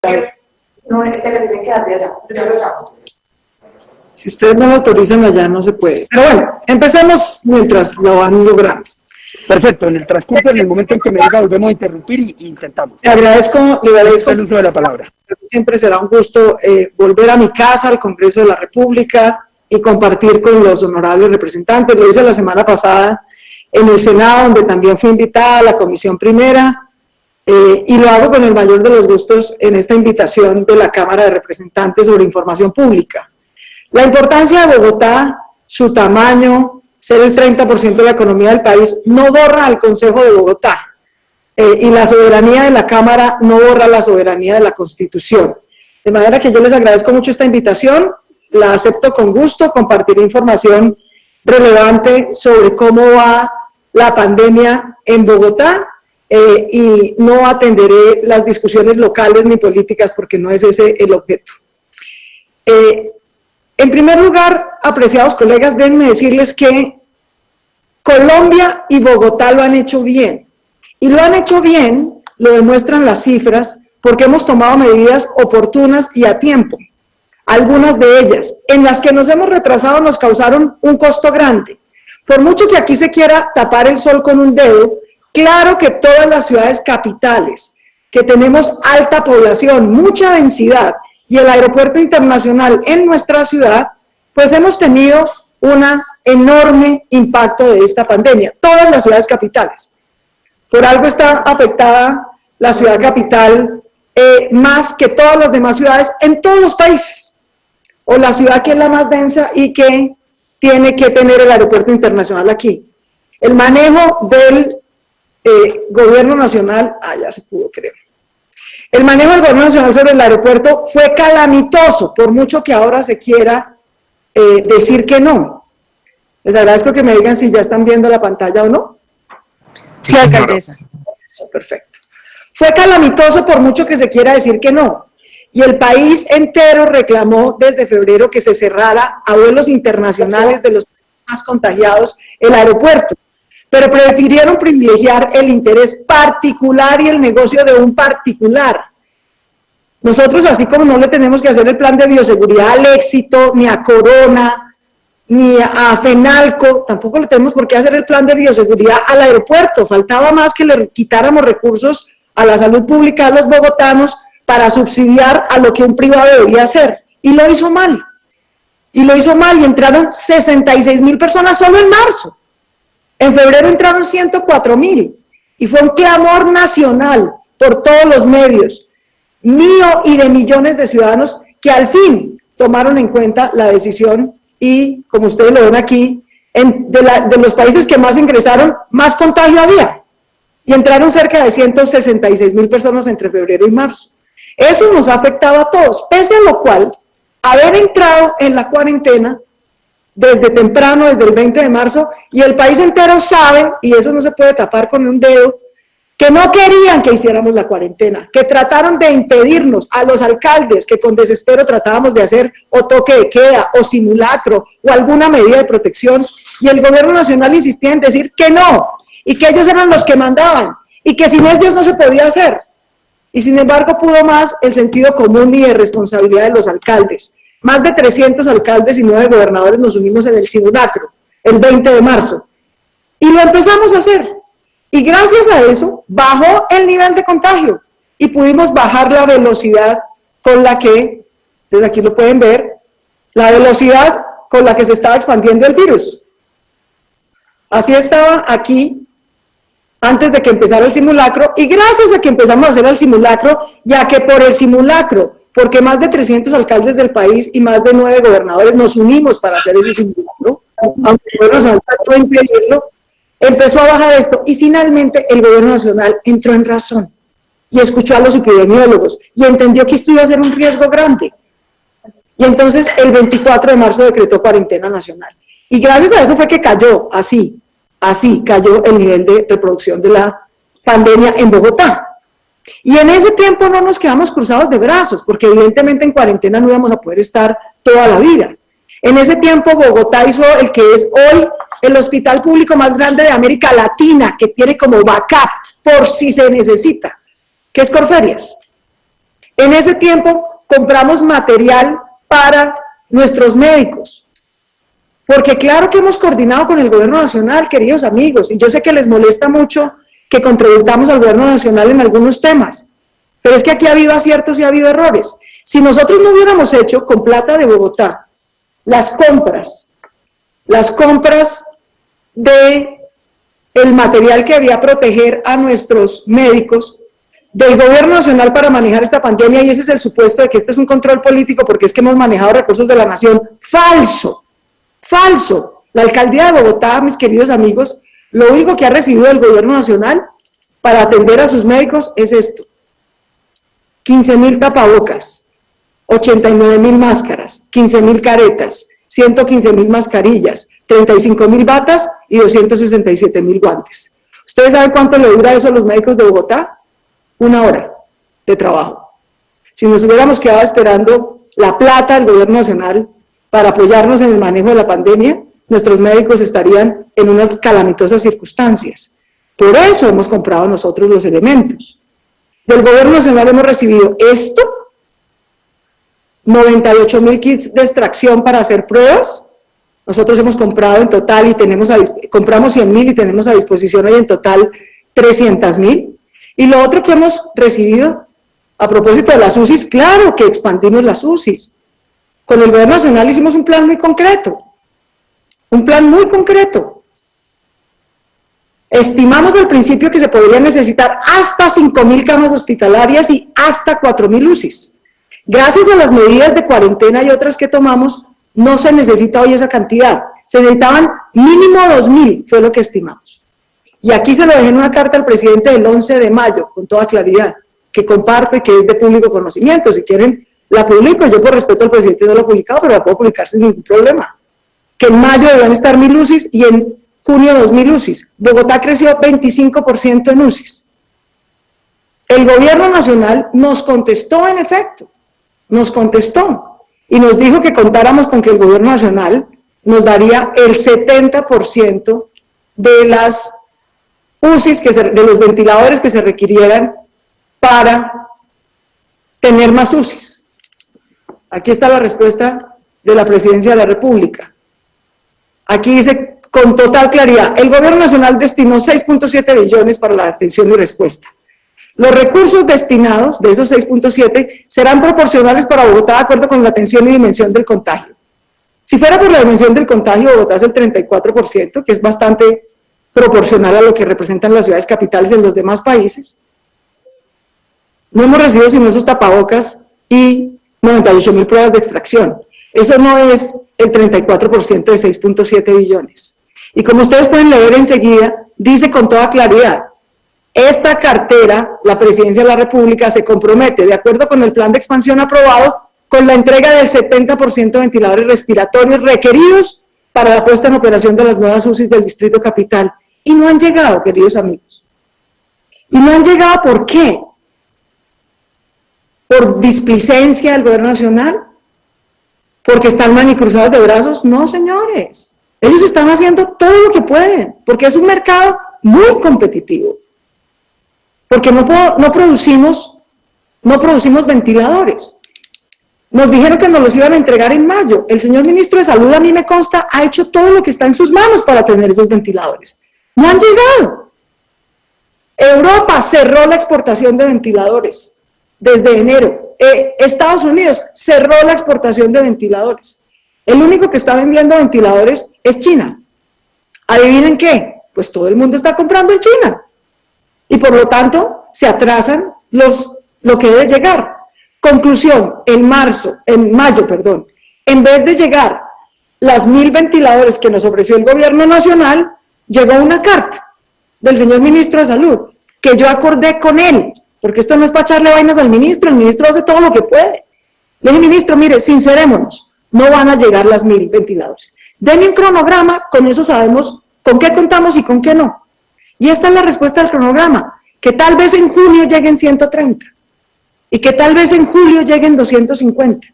No, es que le tienen que dar de allá. Yo lo llamo. Si ustedes no lo autorizan allá, no se puede. Pero bueno, empecemos mientras lo van logrando. Perfecto, en el transcurso, en el momento en que me diga, volvemos a interrumpir y intentamos. Le agradezco el uso de la palabra. Siempre será un gusto volver a mi casa, al Congreso de la República, y compartir con los honorables representantes. Lo hice la semana pasada en el Senado, donde también fui invitada a la Comisión Primera, y lo hago con el mayor de los gustos en esta invitación de la Cámara de Representantes sobre información pública. La importancia de Bogotá, su tamaño, ser el 30% de la economía del país, no borra al Consejo de Bogotá, y la soberanía de la Cámara no borra la soberanía de la Constitución. De manera que yo les agradezco mucho esta invitación, la acepto con gusto, compartiré información relevante sobre cómo va la pandemia en Bogotá, y no atenderé las discusiones locales ni políticas porque no es ese el objeto. En primer lugar, apreciados colegas, déjenme decirles que Colombia y Bogotá lo han hecho bien. Y lo han hecho bien, lo demuestran las cifras, porque hemos tomado medidas oportunas y a tiempo. Algunas de ellas, en las que nos hemos retrasado, nos causaron un costo grande. Por mucho que aquí se quiera tapar el sol con un dedo, claro que todas las ciudades capitales, que tenemos alta población, mucha densidad, y el aeropuerto internacional en nuestra ciudad, pues hemos tenido un enorme impacto de esta pandemia, todas las ciudades capitales. Por algo está afectada la ciudad capital más que todas las demás ciudades en todos los países, o la ciudad que es la más densa y que tiene que tener el aeropuerto internacional aquí. El manejo del gobierno nacional, ya se pudo, creo. El manejo del gobierno nacional sobre el aeropuerto fue calamitoso, por mucho que ahora se quiera decir que no. Les agradezco que me digan si ya están viendo la pantalla o no. Sí, alcaldesa. Eso, perfecto. Fue calamitoso por mucho que se quiera decir que no. Y el país entero reclamó desde febrero que se cerrara a vuelos internacionales de los más contagiados el aeropuerto. Pero prefirieron privilegiar el interés particular y el negocio de un particular. Nosotros, así como no le tenemos que hacer el plan de bioseguridad al Éxito, ni a Corona, ni a Fenalco, tampoco le tenemos por qué hacer el plan de bioseguridad al aeropuerto. Faltaba más que le quitáramos recursos a la salud pública a los bogotanos para subsidiar a lo que un privado debería hacer. Y lo hizo mal. Y lo hizo mal, y entraron 66.000 personas solo en marzo. En febrero entraron 104.000, y fue un clamor nacional por todos los medios, mío y de millones de ciudadanos que al fin tomaron en cuenta la decisión y, como ustedes lo ven aquí, de los países que más ingresaron, más contagio había, y entraron cerca de 166.000 personas entre febrero y marzo. Eso nos ha afectado a todos, pese a lo cual, haber entrado en la cuarentena desde temprano, desde el 20 de marzo, y el país entero sabe, y eso no se puede tapar con un dedo, que no querían que hiciéramos la cuarentena, que trataron de impedirnos a los alcaldes, que con desespero tratábamos de hacer o toque de queda, o simulacro, o alguna medida de protección, y el gobierno nacional insistía en decir que no, y que ellos eran los que mandaban, y que sin ellos no se podía hacer. Y sin embargo pudo más el sentido común y de responsabilidad de los alcaldes. Más de 300 alcaldes y 9 gobernadores nos unimos en el simulacro, el 20 de marzo. Y lo empezamos a hacer. Y gracias a eso bajó el nivel de contagio y pudimos bajar la velocidad con la que, desde aquí lo pueden ver, la velocidad con la que se estaba expandiendo el virus. Así estaba aquí antes de que empezara el simulacro, y gracias a que empezamos a hacer el simulacro, ya que por el simulacro, porque más de 300 alcaldes del país y más de 9 gobernadores nos unimos para hacer ese simulacro, aunque nos trató de impedirlo, empezó a bajar esto, y finalmente el gobierno nacional entró en razón, y escuchó a los epidemiólogos, y entendió que esto iba a ser un riesgo grande, y entonces el 24 de marzo decretó cuarentena nacional, y gracias a eso fue que cayó, así cayó el nivel de reproducción de la pandemia en Bogotá. Y en ese tiempo no nos quedamos cruzados de brazos, porque evidentemente en cuarentena no íbamos a poder estar toda la vida. En ese tiempo Bogotá hizo el que es hoy el hospital público más grande de América Latina, que tiene como backup, por si se necesita, que es Corferias. En ese tiempo compramos material para nuestros médicos, porque claro que hemos coordinado con el gobierno nacional, queridos amigos, y yo sé que les molesta mucho que contributamos al gobierno nacional en algunos temas, pero es que aquí ha habido aciertos y ha habido errores. Si nosotros no hubiéramos hecho con plata de Bogotá las compras de el material que debía proteger a nuestros médicos del gobierno nacional para manejar esta pandemia, y ese es el supuesto de que este es un control político porque es que hemos manejado recursos de la nación, falso, falso. La alcaldía de Bogotá, mis queridos amigos, lo único que ha recibido del gobierno nacional para atender a sus médicos es esto: 15.000 tapabocas, 89.000 máscaras, 15.000 caretas, 115.000 mascarillas, 35.000 batas y 267.000 guantes. ¿Ustedes saben cuánto le dura eso a los médicos de Bogotá? 1 hora de trabajo. Si nos hubiéramos quedado esperando la plata del gobierno nacional para apoyarnos en el manejo de la pandemia, nuestros médicos estarían en unas calamitosas circunstancias. Por eso hemos comprado nosotros los elementos. Del gobierno nacional hemos recibido esto, 98.000 kits de extracción para hacer pruebas. Nosotros hemos comprado en total y compramos 100.000 y tenemos a disposición hoy en total 300.000. Y lo otro que hemos recibido, a propósito de las UCIs, claro que expandimos las UCIs. Con el gobierno nacional hicimos un plan muy concreto. Un plan muy concreto. Estimamos al principio que se podrían necesitar hasta 5.000 camas hospitalarias y hasta 4.000 UCIs. Gracias a las medidas de cuarentena y otras que tomamos, no se necesita hoy esa cantidad. Se necesitaban mínimo 2.000, fue lo que estimamos. Y aquí se lo dejé en una carta al presidente del 11 de mayo, con toda claridad, que comparto y que es de público conocimiento. Si quieren, la publico. Yo por respeto al presidente no lo he publicado, pero la puedo publicar sin ningún problema. Que en mayo debían estar 1.000 UCIs y en junio 2.000 UCIs. Bogotá creció 25% en UCIs. El gobierno nacional nos contestó, en efecto, nos contestó y nos dijo que contáramos con que el gobierno nacional nos daría el 70% de las UCIs, de los ventiladores que se requirieran para tener más UCIs. Aquí está la respuesta de la Presidencia de la República. Aquí dice con total claridad: el gobierno nacional destinó 6.7 billones para la atención y respuesta. Los recursos destinados de esos 6.7 serán proporcionales para Bogotá de acuerdo con la atención y dimensión del contagio. Si fuera por la dimensión del contagio, Bogotá es el 34%, que es bastante proporcional a lo que representan las ciudades capitales de los demás países. No hemos recibido sino esos tapabocas y 98.000 pruebas de extracción. Eso no es el 34% de 6.7 billones. Y como ustedes pueden leer enseguida, dice con toda claridad: esta cartera, la Presidencia de la República se compromete, de acuerdo con el plan de expansión aprobado, con la entrega del 70% de ventiladores respiratorios requeridos para la puesta en operación de las nuevas UCIs del Distrito Capital. Y no han llegado, queridos amigos. Y no han llegado, ¿por qué? ¿Por displicencia del gobierno nacional? ¿Porque están manicruzados de brazos? No, señores. Ellos están haciendo todo lo que pueden, porque es un mercado muy competitivo. Porque no producimos ventiladores. Nos dijeron que nos los iban a entregar en mayo. El señor ministro de Salud, a mí me consta, ha hecho todo lo que está en sus manos para tener esos ventiladores. No han llegado. Europa cerró la exportación de ventiladores desde enero. Estados Unidos cerró la exportación de ventiladores. El único que está vendiendo ventiladores es China. ¿Adivinen qué? Pues todo el mundo está comprando en China. Y por lo tanto, se atrasan lo que debe llegar. Conclusión, en mayo, en vez de llegar las 1.000 ventiladores que nos ofreció el gobierno nacional, llegó una carta del señor ministro de Salud, que yo acordé con él, porque esto no es para echarle vainas al ministro, el ministro hace todo lo que puede. Le dije: ministro, mire, sincerémonos, no van a llegar las 1.000 ventiladores. Deme un cronograma, con eso sabemos con qué contamos y con qué no. Y esta es la respuesta del cronograma: que tal vez en junio lleguen 130, y que tal vez en julio lleguen 250,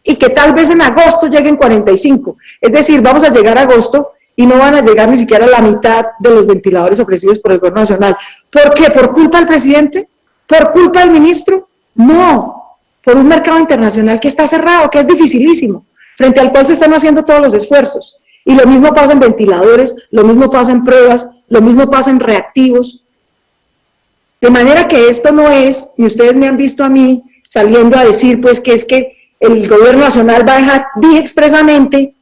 y que tal vez en agosto lleguen 45. Es decir, vamos a llegar a agosto y no van a llegar ni siquiera a la mitad de los ventiladores ofrecidos por el gobierno nacional. ¿Por qué? ¿Por culpa del presidente? ¿Por culpa del ministro? No, por un mercado internacional que está cerrado, que es dificilísimo, frente al cual se están haciendo todos los esfuerzos. Y lo mismo pasa en ventiladores, lo mismo pasa en pruebas, lo mismo pasa en reactivos. De manera que esto no es, y ustedes me han visto a mí saliendo a decir pues que es que el gobierno nacional va a dejar, dije expresamente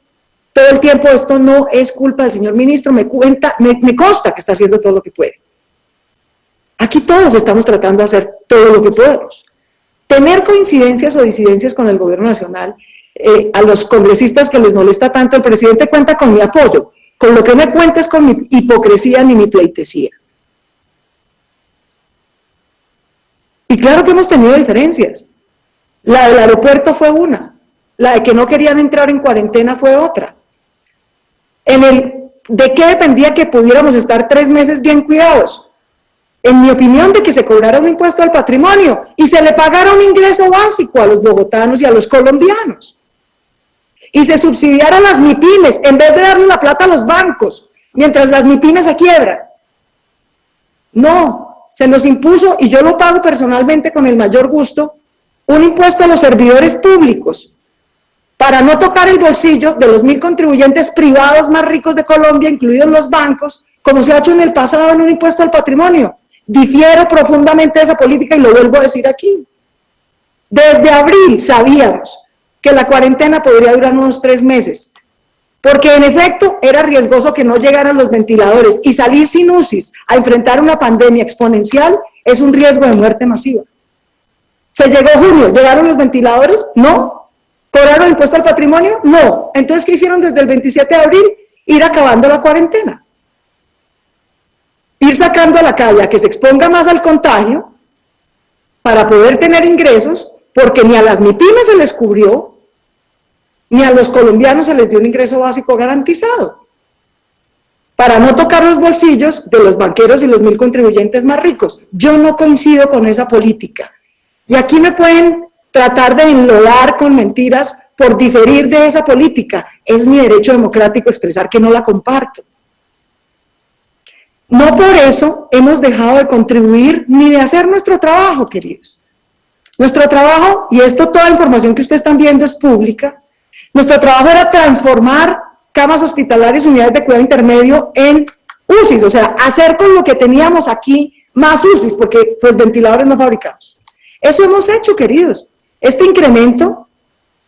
todo el tiempo, esto no es culpa del señor ministro, me consta que está haciendo todo lo que puede. Aquí todos estamos tratando de hacer todo lo que podemos. Tener coincidencias o disidencias con el gobierno nacional, a los congresistas que les molesta tanto, el presidente cuenta con mi apoyo, con lo que me cuenta es con mi hipocresía ni mi pleitesía. Y claro que hemos tenido diferencias. La del aeropuerto fue una, la de que no querían entrar en cuarentena fue otra. ¿De qué dependía que pudiéramos estar 3 meses bien cuidados? En mi opinión, de que se cobrara un impuesto al patrimonio y se le pagara un ingreso básico a los bogotanos y a los colombianos. Y se subsidiaran las MIPYMES, en vez de darle la plata a los bancos, mientras las MIPYMES se quiebran. No, se nos impuso, y yo lo pago personalmente con el mayor gusto, un impuesto a los servidores públicos, para no tocar el bolsillo de los 1.000 contribuyentes privados más ricos de Colombia, incluidos los bancos, como se ha hecho en el pasado en un impuesto al patrimonio. Difiero profundamente de esa política y lo vuelvo a decir aquí. Desde abril sabíamos que la cuarentena podría durar unos 3 meses, porque en efecto era riesgoso que no llegaran los ventiladores, y salir sin UCIs a enfrentar una pandemia exponencial es un riesgo de muerte masiva. ¿Se llegó junio? ¿Llegaron los ventiladores? No. ¿Cobraron el impuesto al patrimonio? No. Entonces, ¿qué hicieron desde el 27 de abril? Ir acabando la cuarentena. Ir sacando a la calle a que se exponga más al contagio para poder tener ingresos, porque ni a las MIPYMES se les cubrió, ni a los colombianos se les dio un ingreso básico garantizado, para no tocar los bolsillos de los banqueros y los 1.000 contribuyentes más ricos. Yo no coincido con esa política. Y aquí me pueden tratar de enlodar con mentiras por diferir de esa política. Es mi derecho democrático expresar que no la comparto. No por eso hemos dejado de contribuir ni de hacer nuestro trabajo, queridos. Nuestro trabajo, y esto toda información que ustedes están viendo es pública, nuestro trabajo era transformar camas hospitalarias y unidades de cuidado intermedio en UCIs, o sea, hacer con lo que teníamos aquí más UCIs, porque pues ventiladores no fabricamos. Eso hemos hecho, queridos. Este incremento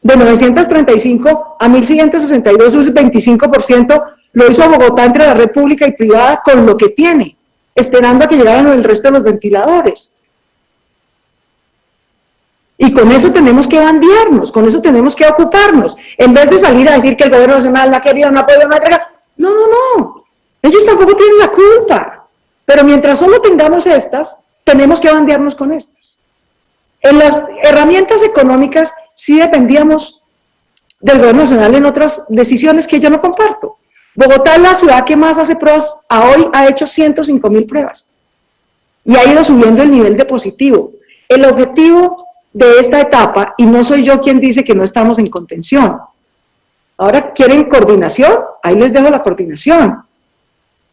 de 935 a 1.662 UCIs, 25%, lo hizo Bogotá entre la red pública y privada con lo que tiene, esperando a que llegaran el resto de los ventiladores. Y con eso tenemos que bandearnos, con eso tenemos que ocuparnos, en vez de salir a decir que el gobierno nacional no ha querido, no ha podido, no ha entregado. No, no, no, ellos tampoco tienen la culpa, pero mientras solo tengamos estas, tenemos que bandearnos con estas. En las herramientas económicas sí dependíamos del gobierno nacional en otras decisiones que yo no comparto. Bogotá es la ciudad que más hace pruebas, hoy ha hecho 105.000 pruebas y ha ido subiendo el nivel de positivo. El objetivo de esta etapa, y no soy yo quien dice que no estamos en contención. Ahora, ¿quieren coordinación? Ahí les dejo la coordinación.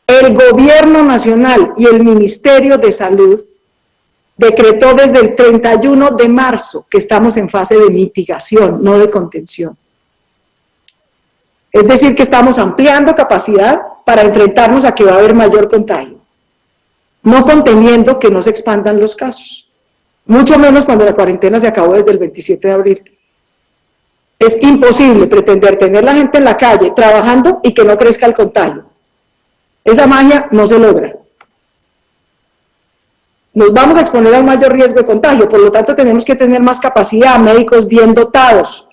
El gobierno nacional y el Ministerio de Salud decretó desde el 31 de marzo que estamos en fase de mitigación, no de contención. Es decir, que estamos ampliando capacidad para enfrentarnos a que va a haber mayor contagio, no conteniendo que no se expandan los casos, mucho menos cuando la cuarentena se acabó desde el 27 de abril. Es imposible pretender tener la gente en la calle trabajando y que no crezca el contagio. Esa magia no se logra. Nos vamos a exponer a un mayor riesgo de contagio, por lo tanto tenemos que tener más capacidad, médicos bien dotados,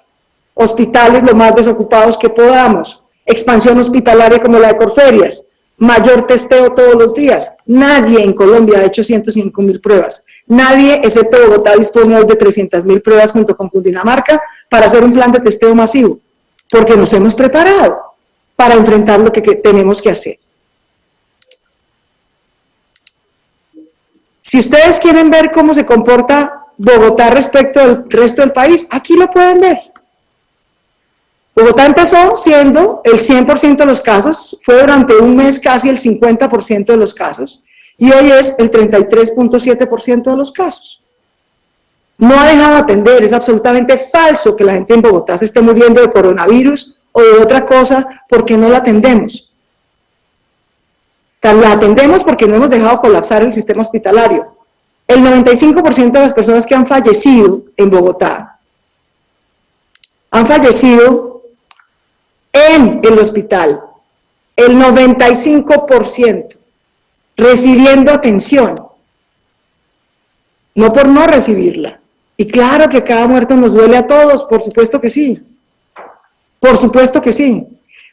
hospitales lo más desocupados que podamos, expansión hospitalaria como la de Corferias, mayor testeo todos los días. Nadie en Colombia ha hecho 105.000 pruebas. Nadie, excepto Bogotá, dispone hoy de 300.000 pruebas junto con Cundinamarca para hacer un plan de testeo masivo, porque nos hemos preparado para enfrentar lo que tenemos que hacer. Si ustedes quieren ver cómo se comporta Bogotá respecto al resto del país, aquí lo pueden ver. Bogotá empezó siendo el 100% de los casos, fue durante un mes casi el 50% de los casos, y hoy es el 33.7% de los casos. no ha dejado de atender. Es absolutamente falso que la gente en Bogotá se esté muriendo de coronavirus o de otra cosa porque no la atendemos. La atendemos porque no hemos dejado colapsar el sistema hospitalario. El 95% de las personas que han fallecido en Bogotá han fallecido en el hospital, el 95% recibiendo atención, no por no recibirla. Y claro que cada muerto nos duele a todos, por supuesto que sí, por supuesto que sí.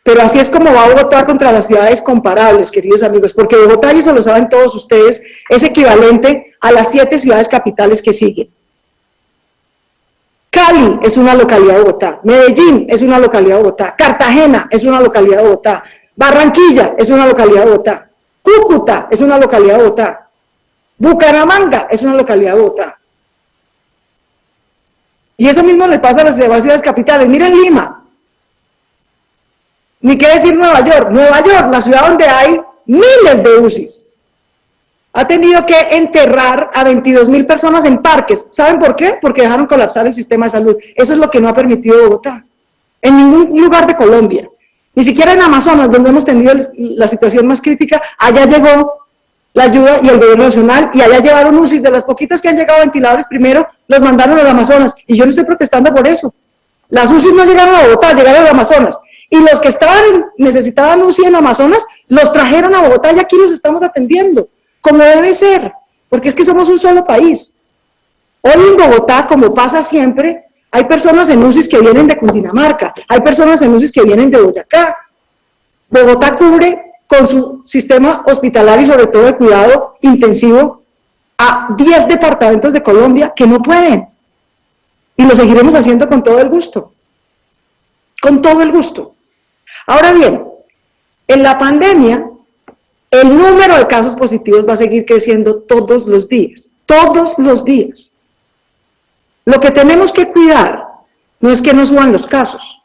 Pero así es como va Bogotá contra las ciudades comparables, queridos amigos, porque Bogotá, y eso lo saben todos ustedes, es equivalente a las 7 ciudades capitales que siguen. Cali es una localidad de Bogotá, Medellín es una localidad de Bogotá, Cartagena es una localidad de Bogotá, Barranquilla es una localidad de Bogotá, Cúcuta es una localidad de Bogotá, Bucaramanga es una localidad de Bogotá. Y eso mismo le pasa a las demás ciudades capitales. Miren Lima. Ni qué decir Nueva York. Nueva York, la ciudad donde hay miles de UCIs, ha tenido que enterrar a 22.000 personas en parques. ¿Saben por qué? Porque dejaron colapsar el sistema de salud. Eso es lo que no ha permitido Bogotá. En ningún lugar de Colombia, ni siquiera en Amazonas, donde hemos tenido la situación más crítica, allá llegó la ayuda y el gobierno nacional, y allá llevaron UCIs. De las poquitas que han llegado ventiladores primero, los mandaron al Amazonas, y yo no estoy protestando por eso. Las UCIs no llegaron a Bogotá, llegaron al Amazonas. Y los que necesitaban UCI en Amazonas, los trajeron a Bogotá y aquí los estamos atendiendo, como debe ser, porque es que somos un solo país. Hoy en Bogotá, como pasa siempre, hay personas en UCIs que vienen de Cundinamarca, hay personas en UCIs que vienen de Boyacá. Bogotá cubre con su sistema hospitalario y sobre todo de cuidado intensivo a 10 departamentos de Colombia que no pueden. Y lo seguiremos haciendo con todo el gusto. Con todo el gusto. Ahora bien, en la pandemia, el número de casos positivos va a seguir creciendo todos los días, todos los días. Lo que tenemos que cuidar no es que no suban los casos,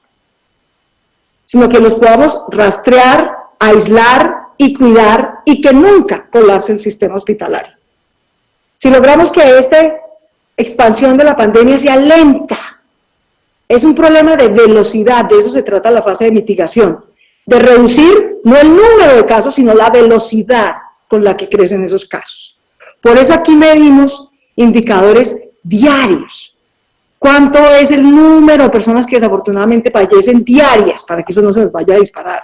sino que los podamos rastrear, aislar y cuidar y que nunca colapse el sistema hospitalario. Si logramos que esta expansión de la pandemia sea lenta, es un problema de velocidad, de eso se trata la fase de mitigación, de reducir no el número de casos, sino la velocidad con la que crecen esos casos. Por eso aquí medimos indicadores diarios. ¿Cuánto es el número de personas que desafortunadamente fallecen diarias, para que eso no se nos vaya a disparar?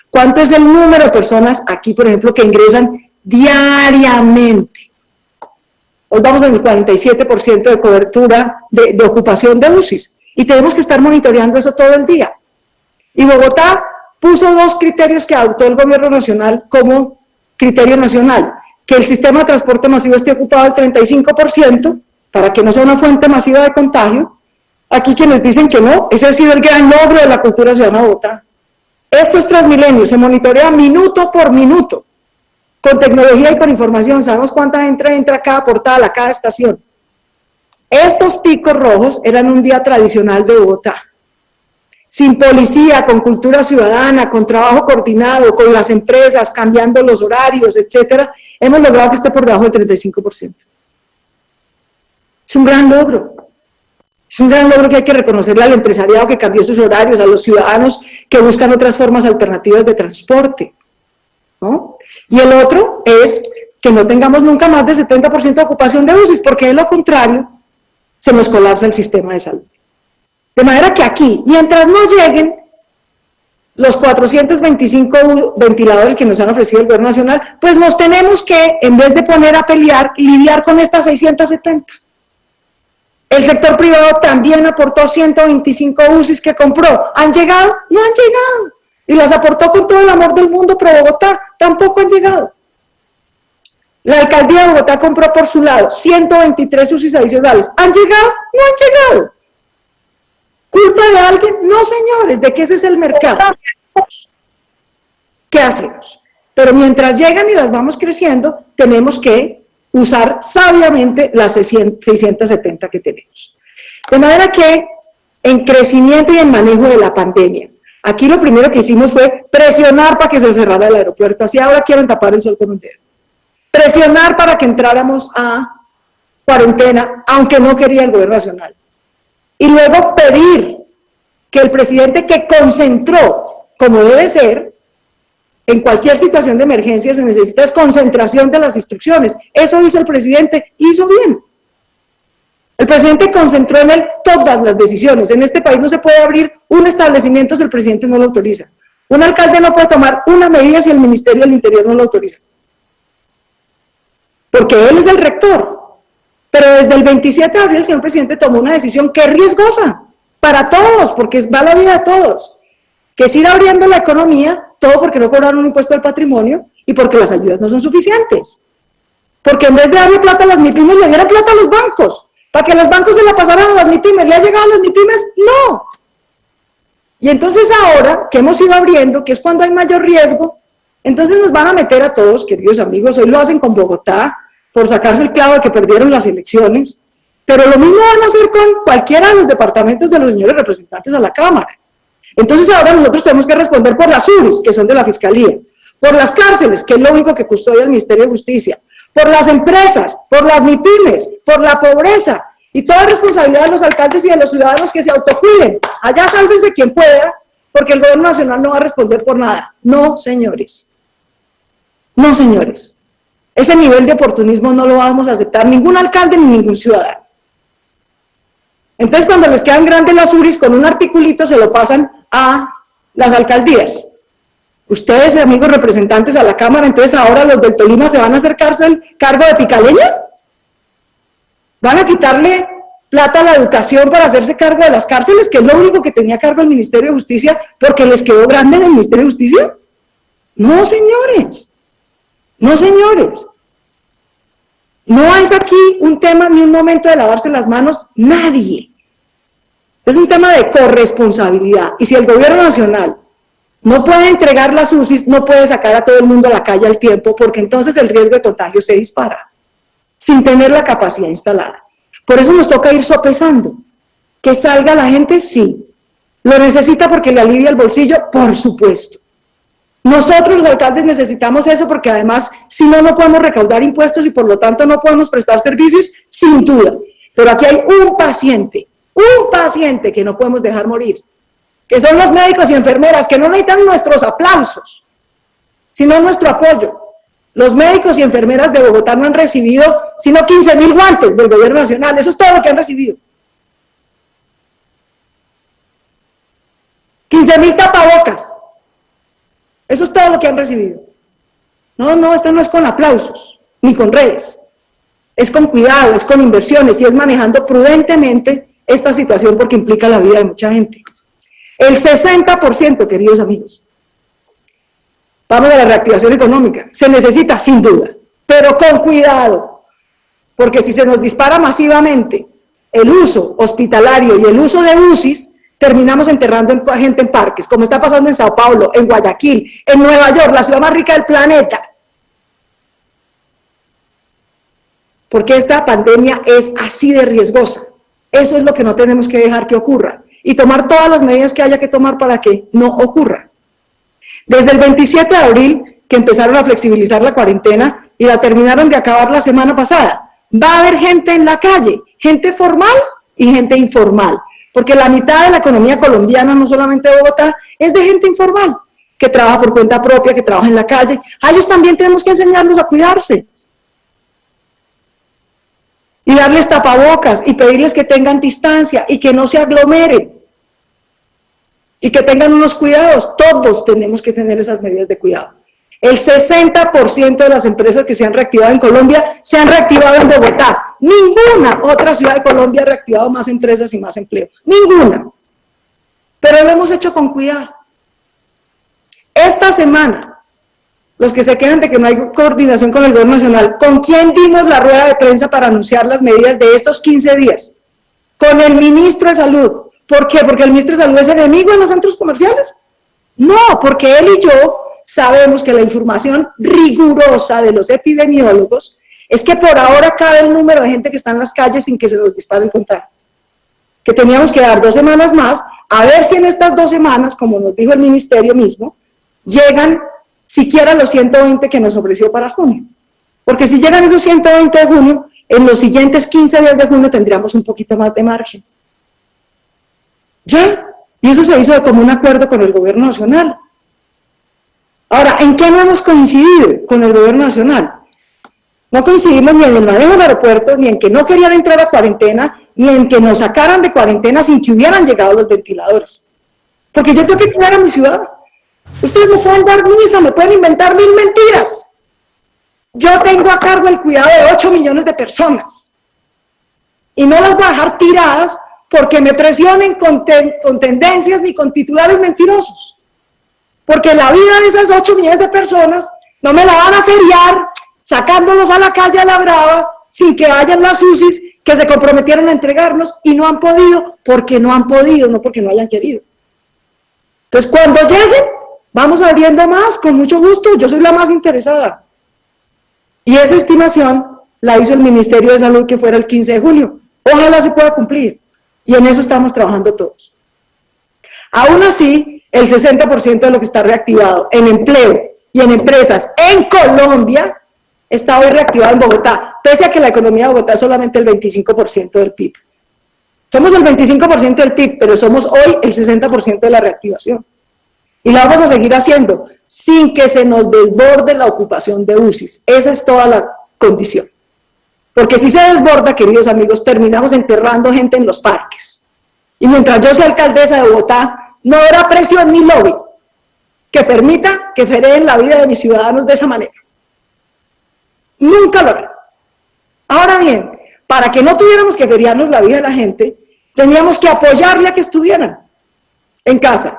¿Cuánto es el número de personas aquí, por ejemplo, que ingresan diariamente? Hoy vamos en el 47% de cobertura de ocupación de UCIs. Y tenemos que estar monitoreando eso todo el día. Y Bogotá puso 2 criterios que adoptó el gobierno nacional como criterio nacional: que el sistema de transporte masivo esté ocupado al 35%, para que no sea una fuente masiva de contagio. Aquí quienes dicen que no, ese ha sido el gran logro de la cultura ciudadana de Bogotá. Esto es Transmilenio, se monitorea minuto por minuto, con tecnología y con información. Sabemos cuánta gente entra a cada portal, a cada estación. Estos picos rojos eran un día tradicional de Bogotá. Sin policía, con cultura ciudadana, con trabajo coordinado, con las empresas, cambiando los horarios, etcétera, hemos logrado que esté por debajo del 35%. Es un gran logro. Es un gran logro que hay que reconocerle al empresariado que cambió sus horarios, a los ciudadanos que buscan otras formas alternativas de transporte, ¿no? Y el otro es que no tengamos nunca más de 70% de ocupación de UCIs, porque de lo contrario se nos colapsa el sistema de salud. De manera que aquí, mientras no lleguen los 425 ventiladores que nos han ofrecido el gobierno nacional, pues nos tenemos que, en vez de poner a pelear, lidiar con estas 670. El sector privado también aportó 125 UCIs que compró. ¿Han llegado? No han llegado. Y las aportó con todo el amor del mundo, pero Bogotá tampoco han llegado. La alcaldía de Bogotá compró por su lado 123 UCIs adicionales. ¿Han llegado? No han llegado. ¿Culpa de alguien? No, señores, de que ese es el mercado. ¿Qué hacemos? Pero mientras llegan y las vamos creciendo, tenemos que usar sabiamente las 670 que tenemos. De manera que, en crecimiento y en manejo de la pandemia, aquí lo primero que hicimos fue presionar para que se cerrara el aeropuerto. Así ahora quieren tapar el sol con un dedo. Presionar para que entráramos a cuarentena, aunque no quería el gobierno nacional. Y luego pedir que el presidente, que concentró, como debe ser, en cualquier situación de emergencia se necesita es concentración de las instrucciones. Eso hizo el presidente, hizo bien. El presidente concentró en él todas las decisiones. En este país no se puede abrir un establecimiento si el presidente no lo autoriza. Un alcalde no puede tomar una medida si el Ministerio del Interior no lo autoriza. Porque él es el rector. Pero desde el 27 de abril el señor presidente tomó una decisión que es riesgosa para todos, porque va la vida de todos, que es ir abriendo la economía, todo porque no cobraron un impuesto al patrimonio y porque las ayudas no son suficientes. Porque en vez de darle plata a las MIPYMES, le dieron plata a los bancos, para que los bancos se la pasaran a las MIPYMES. ¿Le ha llegado a las MIPYMES? No. Y entonces ahora, que hemos ido abriendo, que es cuando hay mayor riesgo, entonces nos van a meter a todos, queridos amigos, hoy lo hacen con Bogotá, por sacarse el clavo de que perdieron las elecciones, pero lo mismo van a hacer con cualquiera de los departamentos de los señores representantes a la Cámara. Entonces ahora nosotros tenemos que responder por las URIs, que son de la Fiscalía, por las cárceles, que es lo único que custodia el Ministerio de Justicia, por las empresas, por las MIPYMES, por la pobreza, y toda responsabilidad de los alcaldes y de los ciudadanos que se autocuiden. Allá sálvense quien pueda, porque el gobierno nacional no va a responder por nada. No, señores. No, señores. Ese nivel de oportunismo no lo vamos a aceptar ningún alcalde ni ningún ciudadano. Entonces, cuando les quedan grandes las URIs, con un articulito se lo pasan a las alcaldías. Ustedes, amigos representantes a la Cámara, entonces ahora los del Tolima se van a hacer cargo de Picaleña. ¿Van a quitarle plata a la educación para hacerse cargo de las cárceles, que es lo único que tenía cargo el Ministerio de Justicia, porque les quedó grande en el Ministerio de Justicia? No, señores. No, señores. No es aquí un tema ni un momento de lavarse las manos, nadie. Es un tema de corresponsabilidad. Y si el gobierno nacional no puede entregar las UCIs, no puede sacar a todo el mundo a la calle al tiempo, porque entonces el riesgo de contagio se dispara, sin tener la capacidad instalada. Por eso nos toca ir sopesando. ¿Que salga la gente? Sí. ¿Lo necesita porque le alivia el bolsillo? Por supuesto. Nosotros los alcaldes necesitamos eso porque además, si no, no podemos recaudar impuestos y por lo tanto no podemos prestar servicios, sin duda. Pero aquí hay un paciente que no podemos dejar morir, que son los médicos y enfermeras, que no necesitan nuestros aplausos, sino nuestro apoyo. Los médicos y enfermeras de Bogotá no han recibido sino 15.000 guantes del gobierno nacional, eso es todo lo que han recibido. 15.000 tapabocas. Eso es todo lo que han recibido. No, esto no es con aplausos, ni con redes. Es con cuidado, es con inversiones y es manejando prudentemente esta situación porque implica la vida de mucha gente. El 60%, queridos amigos. Vamos a la reactivación económica. Se necesita, sin duda, pero con cuidado. Porque si se nos dispara masivamente el uso hospitalario y el uso de UCIs, terminamos enterrando a gente en parques, como está pasando en Sao Paulo, en Guayaquil, en Nueva York, la ciudad más rica del planeta. Porque esta pandemia es así de riesgosa. Eso es lo que no tenemos que dejar que ocurra. Y tomar todas las medidas que haya que tomar para que no ocurra. Desde el 27 de abril, que empezaron a flexibilizar la cuarentena y la terminaron de acabar la semana pasada, va a haber gente en la calle, gente formal y gente informal. Porque la mitad de la economía colombiana, no solamente de Bogotá, es de gente informal, que trabaja por cuenta propia, que trabaja en la calle. A ellos también tenemos que enseñarlos a cuidarse. Y darles tapabocas, y pedirles que tengan distancia, y que no se aglomeren. Y que tengan unos cuidados. Todos tenemos que tener esas medidas de cuidado. El 60% de las empresas que se han reactivado en Colombia se han reactivado en Bogotá. Ninguna otra ciudad de Colombia ha reactivado más empresas y más empleo. Ninguna. Pero lo hemos hecho con cuidado. Esta semana, los que se quejan de que no hay coordinación con el gobierno nacional, ¿con quién dimos la rueda de prensa para anunciar las medidas de estos 15 días? Con el ministro de Salud. ¿Por qué? ¿Porque el ministro de Salud es enemigo de los centros comerciales? No, porque él y yo sabemos que la información rigurosa de los epidemiólogos es que por ahora cabe el número de gente que está en las calles sin que se nos dispare el contagio. Que teníamos que dar 2 semanas más, a ver si en estas 2 semanas, como nos dijo el ministerio mismo, llegan siquiera los 120 que nos ofreció para junio. Porque si llegan esos 120 de junio, en los siguientes 15 días de junio tendríamos un poquito más de margen. Ya, y eso se hizo de común acuerdo con el gobierno nacional. Ahora, ¿en qué no hemos coincidido con el gobierno nacional? No coincidimos ni en el manejo del aeropuerto, ni en que no querían entrar a cuarentena, ni en que nos sacaran de cuarentena sin que hubieran llegado los ventiladores. Porque yo tengo que cuidar a mi ciudad. Ustedes me pueden dar misa, me pueden inventar 1000 mentiras. Yo tengo a cargo el cuidado de 8 millones de personas. Y no las voy a dejar tiradas porque me presionen con tendencias ni con titulares mentirosos. Porque la vida de esas 8 millones de personas no me la van a feriar sacándolos a la calle a la brava sin que hayan las UCIs que se comprometieron a entregarnos y no han podido porque no han podido, no porque no hayan querido. Entonces, cuando lleguen, vamos abriendo más, con mucho gusto, yo soy la más interesada. Y esa estimación la hizo el Ministerio de Salud que fuera el 15 de junio. Ojalá se pueda cumplir. Y en eso estamos trabajando todos. Aún así, el 60% de lo que está reactivado en empleo y en empresas en Colombia está hoy reactivado en Bogotá, pese a que la economía de Bogotá es solamente el 25% del PIB. Somos el 25% del PIB, pero somos hoy el 60% de la reactivación. Y la vamos a seguir haciendo sin que se nos desborde la ocupación de UCIs. Esa es toda la condición. Porque si se desborda, queridos amigos, terminamos enterrando gente en los parques. Y mientras yo sea alcaldesa de Bogotá, no habrá presión ni lobby que permita que fereen la vida de mis ciudadanos de esa manera. Nunca lo hará. Ahora bien, para que no tuviéramos que feriarnos la vida de la gente, teníamos que apoyarle a que estuvieran en casa.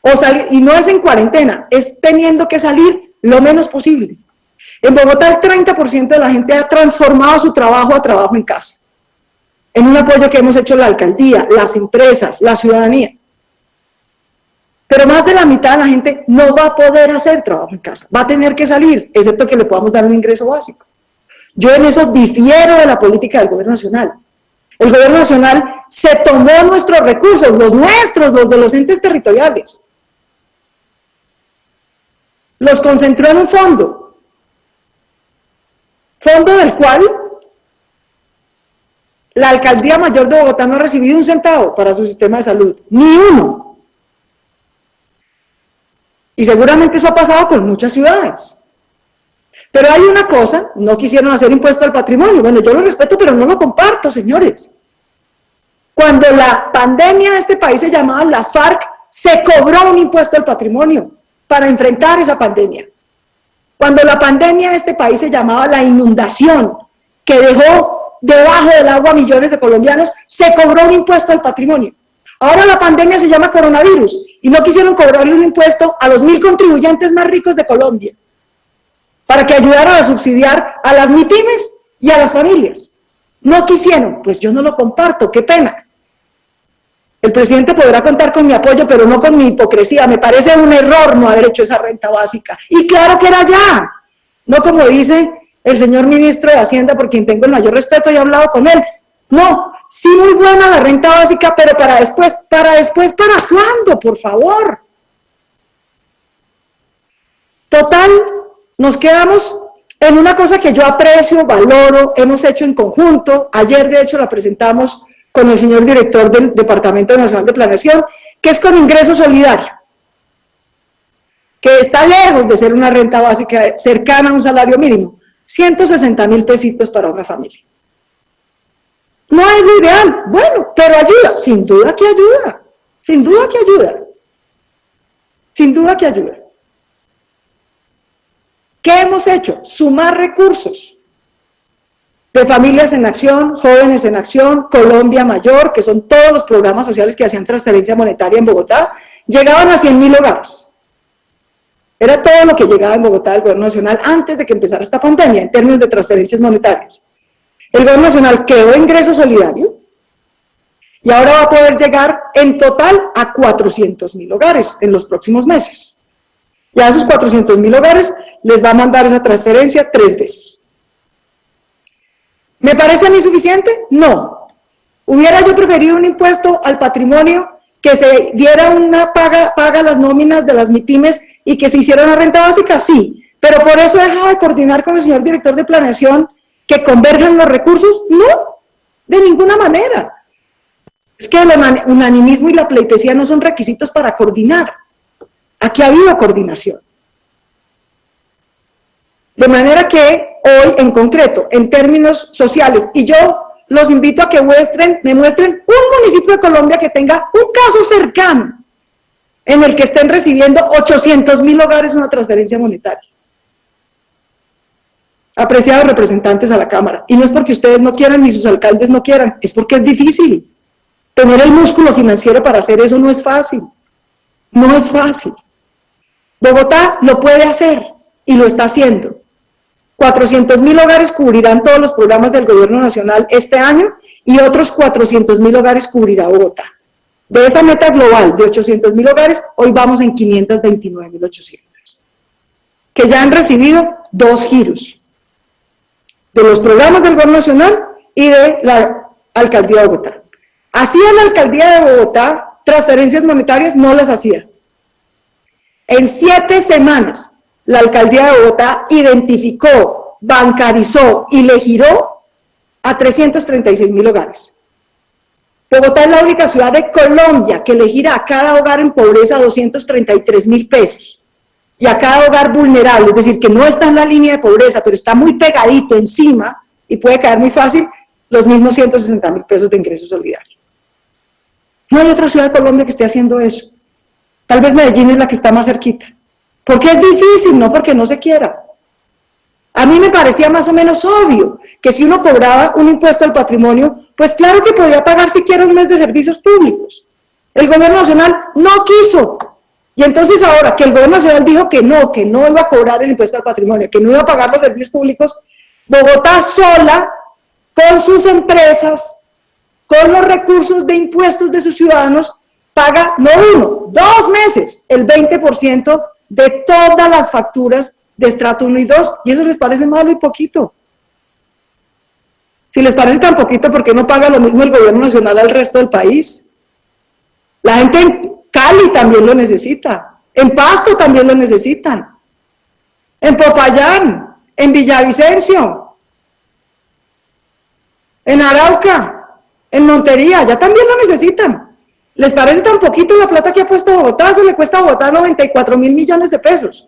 O salir, y no es en cuarentena, es teniendo que salir lo menos posible. En Bogotá el 30% de la gente ha transformado su trabajo a trabajo en casa, en un apoyo que hemos hecho la alcaldía, las empresas, la ciudadanía. Pero más de la mitad de la gente no va a poder hacer trabajo en casa, va a tener que salir, excepto que le podamos dar un ingreso básico. Yo en eso difiero de la política del gobierno nacional. El gobierno nacional se tomó nuestros recursos, los nuestros, los de los entes territoriales, los concentró en un fondo del cual la Alcaldía Mayor de Bogotá no ha recibido un centavo para su sistema de salud, ni uno. Y seguramente eso ha pasado con muchas ciudades. Pero hay una cosa, no quisieron hacer impuesto al patrimonio. Bueno, yo lo respeto, pero no lo comparto, señores. Cuando la pandemia de este país se llamaban las FARC, se cobró un impuesto al patrimonio para enfrentar esa pandemia. Cuando la pandemia de este país se llamaba la inundación, que dejó debajo del agua a millones de colombianos, se cobró un impuesto al patrimonio. Ahora la pandemia se llama coronavirus y no quisieron cobrarle un impuesto a los 1000 contribuyentes más ricos de Colombia para que ayudaran a subsidiar a las MIPYMES y a las familias. No quisieron, pues yo no lo comparto, qué pena. El presidente podrá contar con mi apoyo, pero no con mi hipocresía. Me parece un error no haber hecho esa renta básica. Y claro que era ya, no como dice el señor ministro de Hacienda, por quien tengo el mayor respeto y he hablado con él. No, sí muy buena la renta básica, pero para después, ¿para cuándo, por favor? Total, nos quedamos en una cosa que yo aprecio, valoro, hemos hecho en conjunto. Ayer, de hecho, la presentamos con el señor director del Departamento Nacional de Planeación, que es con ingreso solidario, que está lejos de ser una renta básica cercana a un salario mínimo, 160.000 pesitos para una familia. No es lo ideal, bueno, pero ayuda, sin duda que ayuda, sin duda que ayuda, sin duda que ayuda. ¿Qué hemos hecho? Sumar recursos de Familias en Acción, Jóvenes en Acción, Colombia Mayor, que son todos los programas sociales que hacían transferencia monetaria en Bogotá, llegaban a 100.000 hogares. Era todo lo que llegaba en Bogotá del Gobierno Nacional antes de que empezara esta pandemia, en términos de transferencias monetarias. El Gobierno Nacional creó ingreso solidario y ahora va a poder llegar en total a 400.000 hogares en los próximos meses. Y a esos 400.000 hogares les va a mandar esa transferencia 3 veces. ¿Me parece a mí suficiente? No. ¿Hubiera yo preferido un impuesto al patrimonio, que se diera una paga a las nóminas de las MIPYMES y que se hiciera una renta básica? Sí, pero por eso he dejado de coordinar con el señor director de Planeación, que converjan los recursos? No, de ninguna manera. Es que el unanimismo y la pleitesía no son requisitos para coordinar. Aquí ha habido coordinación. De manera que hoy, en concreto, en términos sociales, y yo los invito a que me muestren un municipio de Colombia que tenga un caso cercano en el que estén recibiendo 800.000 hogares una transferencia monetaria. Apreciados representantes a la Cámara, y no es porque ustedes no quieran ni sus alcaldes no quieran, es porque es difícil. Tener el músculo financiero para hacer eso no es fácil. No es fácil. Bogotá lo puede hacer y lo está haciendo. 400.000 hogares cubrirán todos los programas del gobierno nacional este año y otros 400.000 hogares cubrirá Bogotá. De esa meta global de 800.000 hogares, hoy vamos en 529.800, que ya han recibido 2 giros de los programas del gobierno nacional y de la alcaldía de Bogotá. Hacía la alcaldía de Bogotá transferencias monetarias, no las hacía. En 7 semanas, la alcaldía de Bogotá identificó, bancarizó y le giró a 336.000 hogares. Bogotá es la única ciudad de Colombia que le gira a cada hogar en pobreza 233.000 pesos y a cada hogar vulnerable, es decir, que no está en la línea de pobreza, pero está muy pegadito encima y puede caer muy fácil, los mismos 160.000 pesos de ingreso solidario. No hay otra ciudad de Colombia que esté haciendo eso. Tal vez Medellín es la que está más cerquita. Porque es difícil, no porque no se quiera. A mí me parecía más o menos obvio que si uno cobraba un impuesto al patrimonio, pues claro que podía pagar siquiera un mes de servicios públicos. El gobierno nacional no quiso. Y entonces ahora que el gobierno nacional dijo que no iba a cobrar el impuesto al patrimonio, que no iba a pagar los servicios públicos, Bogotá sola, con sus empresas, con los recursos de impuestos de sus ciudadanos, paga no 1, 2 meses, el 20% de todas las facturas de estrato 1 y 2, y eso les parece malo y poquito. Si les parece tan poquito, ¿por qué no paga lo mismo el gobierno nacional al resto del país? La gente en Cali también lo necesita, en Pasto también lo necesitan, en Popayán, en Villavicencio, en Arauca, en Montería, ya también lo necesitan. ¿Les parece tan poquito la plata que ha puesto Bogotá? Eso le cuesta a Bogotá 94.000 millones de pesos.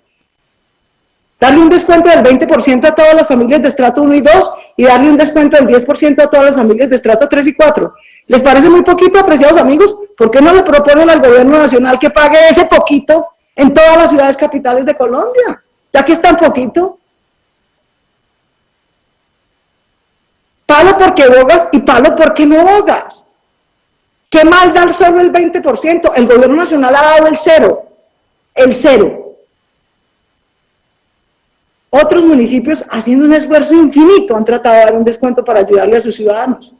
Darle un descuento del 20% a todas las familias de estrato 1 y 2 y darle un descuento del 10% a todas las familias de estrato 3 y 4. ¿Les parece muy poquito, apreciados amigos? ¿Por qué no le proponen al gobierno nacional que pague ese poquito en todas las ciudades capitales de Colombia? Ya que es tan poquito. Palo porque bogas y palo porque no bogas. ¿Qué mal dar solo el 20%? El gobierno nacional ha dado el 0. El 0. Otros municipios, haciendo un esfuerzo infinito, han tratado de dar un descuento para ayudarle a sus ciudadanos.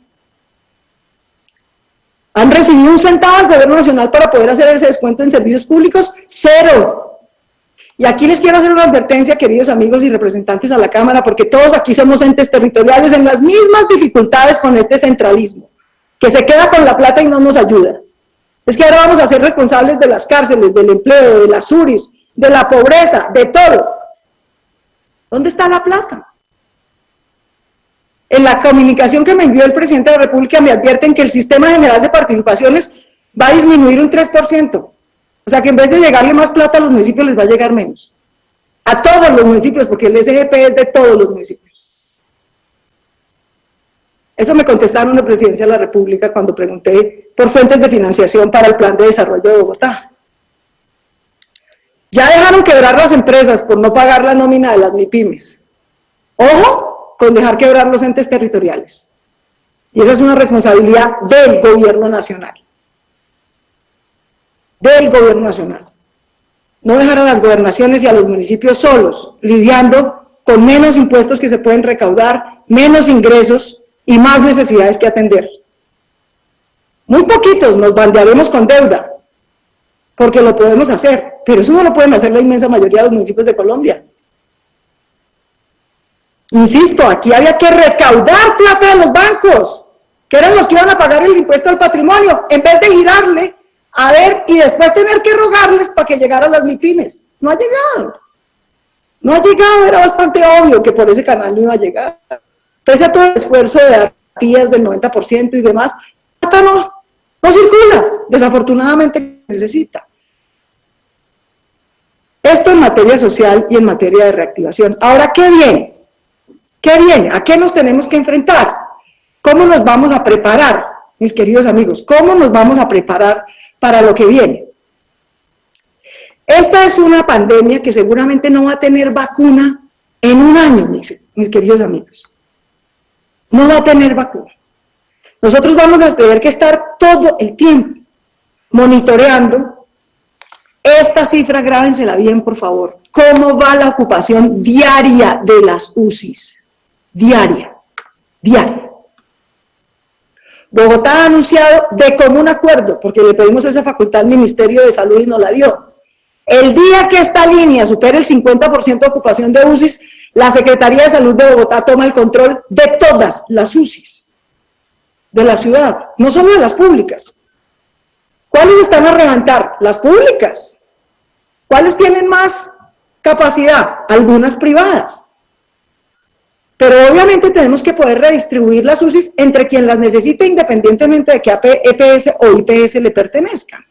¿Han recibido un centavo del gobierno nacional para poder hacer ese descuento en servicios públicos? 0. Y aquí les quiero hacer una advertencia, queridos amigos y representantes a la Cámara, porque todos aquí somos entes territoriales en las mismas dificultades con este centralismo, que se queda con la plata y no nos ayuda. Es que ahora vamos a ser responsables de las cárceles, del empleo, de las URIs, de la pobreza, de todo. ¿Dónde está la plata? En la comunicación que me envió el presidente de la República me advierten que el sistema general de participaciones va a disminuir un 3%. O sea que en vez de llegarle más plata a los municipios les va a llegar menos. A todos los municipios, porque el SGP es de todos los municipios. Eso me contestaron de Presidencia de la República cuando pregunté por fuentes de financiación para el Plan de Desarrollo de Bogotá. Ya dejaron quebrar las empresas por no pagar la nómina de las MIPYMES. Ojo con dejar quebrar los entes territoriales. Y esa es una responsabilidad del gobierno nacional. Del gobierno nacional. No dejar a las gobernaciones y a los municipios solos, lidiando con menos impuestos que se pueden recaudar, menos ingresos y más necesidades que atender. Muy poquitos nos bandearemos con deuda, porque lo podemos hacer, pero eso no lo pueden hacer la inmensa mayoría de los municipios de Colombia. Insisto, aquí había que recaudar plata de los bancos, que eran los que iban a pagar el impuesto al patrimonio, en vez de girarle a ver y después tener que rogarles para que llegaran las MIPYMES. No ha llegado. No ha llegado, era bastante obvio que por ese canal no iba a llegar. Pese a todo el esfuerzo de dar tías del 90% y demás, no circula, desafortunadamente necesita. Esto en materia social y en materia de reactivación. Ahora, ¿qué viene? ¿Qué viene? ¿A qué nos tenemos que enfrentar? ¿Cómo nos vamos a preparar, mis queridos amigos? ¿Cómo nos vamos a preparar para lo que viene? Esta es una pandemia que seguramente no va a tener vacuna en un año, mis queridos amigos. No va a tener vacuna. Nosotros vamos a tener que estar todo el tiempo monitoreando esta cifra, grábensela bien, por favor. ¿Cómo va la ocupación diaria de las UCIs? Diaria. Bogotá ha anunciado de común acuerdo, porque le pedimos esa facultad al Ministerio de Salud y nos la dio. El día que esta línea supere el 50% de ocupación de UCIs, la Secretaría de Salud de Bogotá toma el control de todas las UCIs de la ciudad, no solo de las públicas. ¿Cuáles están a levantar? Las públicas. ¿Cuáles tienen más capacidad? Algunas privadas. Pero obviamente tenemos que poder redistribuir las UCIs entre quien las necesite, independientemente de que a EPS o IPS le pertenezcan.